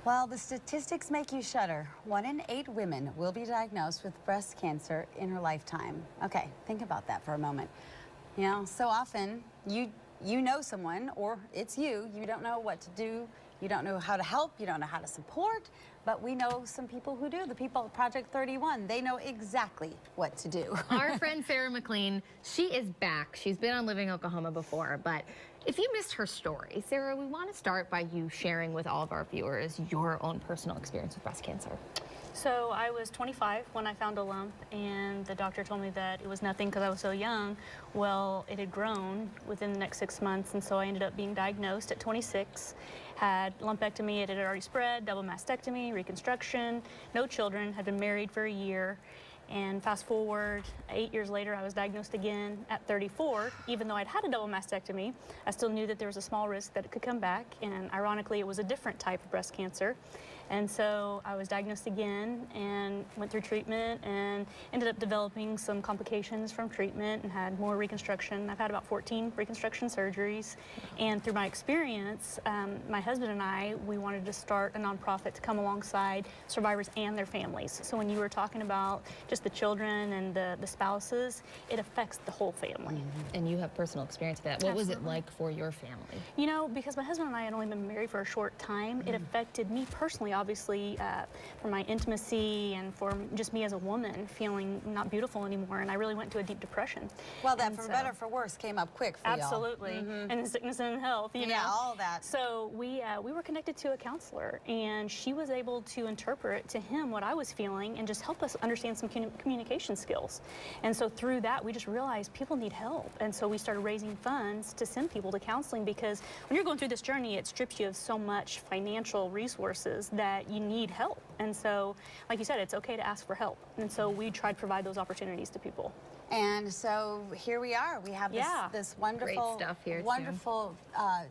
Well, the statistics make you shudder. 1 in 8 women will be diagnosed with breast cancer in her lifetime. Okay, think about that for a moment. You know, so often you know someone, or it's you don't know what to do, you don't know how to help, you don't know how to support, but we know some people who do. The people at Project 31, they know exactly what to do. Our friend Sarah McLean, she is back. She's been on Living Oklahoma before, but if you missed her story, Sarah, we want to start by you sharing with all of our viewers your own personal experience with breast cancer. So I was 25 when I found a lump, and the doctor told me that it was nothing because I was so young. Well, it had grown within the next 6 months, and so I ended up being diagnosed at 26, had lumpectomy, it had already spread, double mastectomy, reconstruction, no children, had been married for a year. And fast forward, 8 years later, I was diagnosed again at 34. Even though I'd had a double mastectomy, I still knew that there was a small risk that it could come back. And ironically, it was a different type of breast cancer. And so I was diagnosed again and went through treatment and ended up developing some complications from treatment and had more reconstruction. I've had about 14 reconstruction surgeries. And through my experience, my husband and I, we wanted to start a nonprofit to come alongside survivors and their families. So when you were talking about just the children and the spouses, it affects the whole family. And you have personal experience with that. What was it like for your family? You know, because my husband and I had only been married for a short time, it affected me personally, obviously, for my intimacy and for just me as a woman feeling not beautiful anymore. And I really went into a deep depression. Well, that for better or for worse came up quick for y'all. Absolutely. And in sickness and in health, you know. Yeah, all that. So we were connected to a counselor, and she was able to interpret to him what I was feeling and just help us understand some communication skills. And so through that, we just realized people need help. And so we started raising funds to send people to counseling, because when you're going through this journey, it strips you of so much financial resources that you need help. And so, like you said, it's okay to ask for help. And so we try to provide those opportunities to people. And so here we are. We have this wonderful, great stuff here wonderful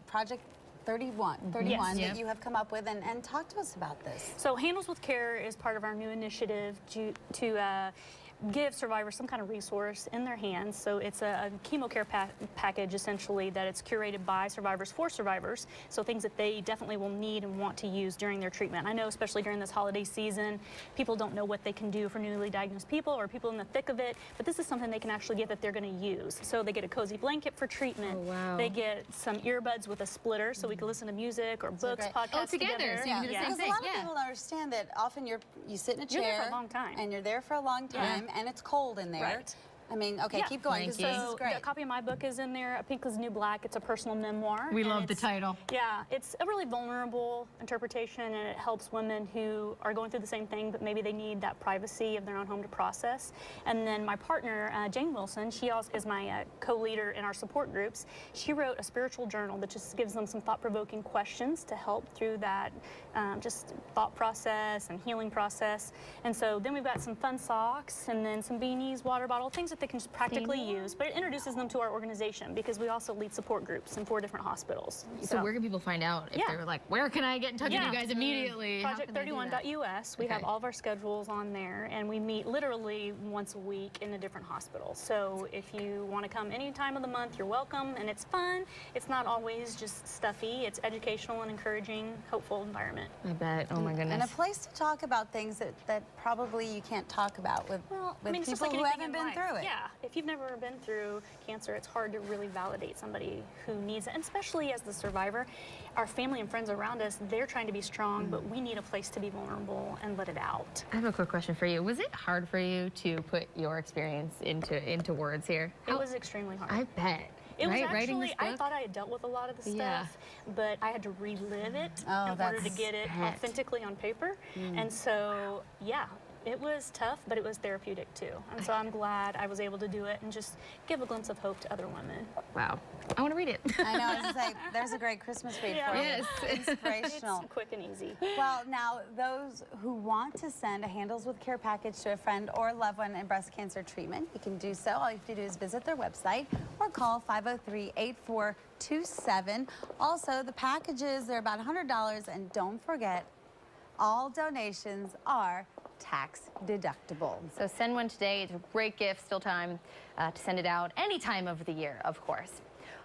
Project 31 Yes. that you have come up with, and talk to us about this. So Handles with Care is part of our new initiative to give survivors some kind of resource in their hands. So it's a chemo care package, essentially, that it's curated by survivors for survivors. So things that they definitely will need and want to use during their treatment. I know, especially during this holiday season, people don't know what they can do for newly diagnosed people or people in the thick of it, but this is something they can actually get that they're going to use. So they get a cozy blanket for treatment. Oh, wow. They get some earbuds with a splitter so we can listen to music or books, podcasts together. So you can do the same Because thing. a lot of people don't understand that often you sit in a chair. You're there for a long time. And you're there for a long time, and it's cold in there. Right. I mean, okay, keep going, because this is great. A copy of my book is in there, A Pink is the New Black. It's a personal memoir. We love the title. Yeah, it's a really vulnerable interpretation, and it helps women who are going through the same thing, but maybe they need that privacy of their own home to process. And then my partner, Jane Wilson, she also is my co-leader in our support groups. She wrote a spiritual journal that just gives them some thought-provoking questions to help through that just thought process and healing process. And so then we've got some fun socks, and then some beanies, water bottle, things that they can just practically use, but it introduces them to our organization, because we also lead support groups in 4 different hospitals. So where can people find out if they're like, where can I get in touch with you guys immediately? Project31.us. We have all of our schedules on there, and we meet literally once a week in a different hospital. So if you want to come any time of the month, you're welcome, and it's fun. It's not always just stuffy. It's educational and encouraging, hopeful environment. I bet. Oh my goodness. And a place to talk about things that probably you can't talk about with people who haven't been through it. Yeah, if you've never been through cancer, it's hard to really validate somebody who needs it. And especially as the survivor, our family and friends around us, they're trying to be strong, but we need a place to be vulnerable and let it out. I have a quick question for you. Was it hard for you to put your experience into words here? It was extremely hard. I bet. It was actually, I thought I had dealt with a lot of the stuff, but I had to relive it in order to get it authentically on paper. And so, yeah, it was tough, but it was therapeutic too. And so I'm glad I was able to do it and just give a glimpse of hope to other women. Wow. I want to read it. I know. I was going to say, there's a great Christmas read for you. Yes. Inspirational. It's quick and easy. Well, now, those who want to send a Handles with Care package to a friend or loved one in breast cancer treatment, you can do so. All you have to do is visit their website or call 503-8427. Also, the packages, they're about $100, and don't forget, all donations are tax deductible. So send one today. It's a great gift. Still time to send it out any time of the year, of course.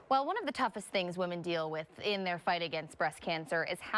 Well, one of the toughest things women deal with in their fight against breast cancer is how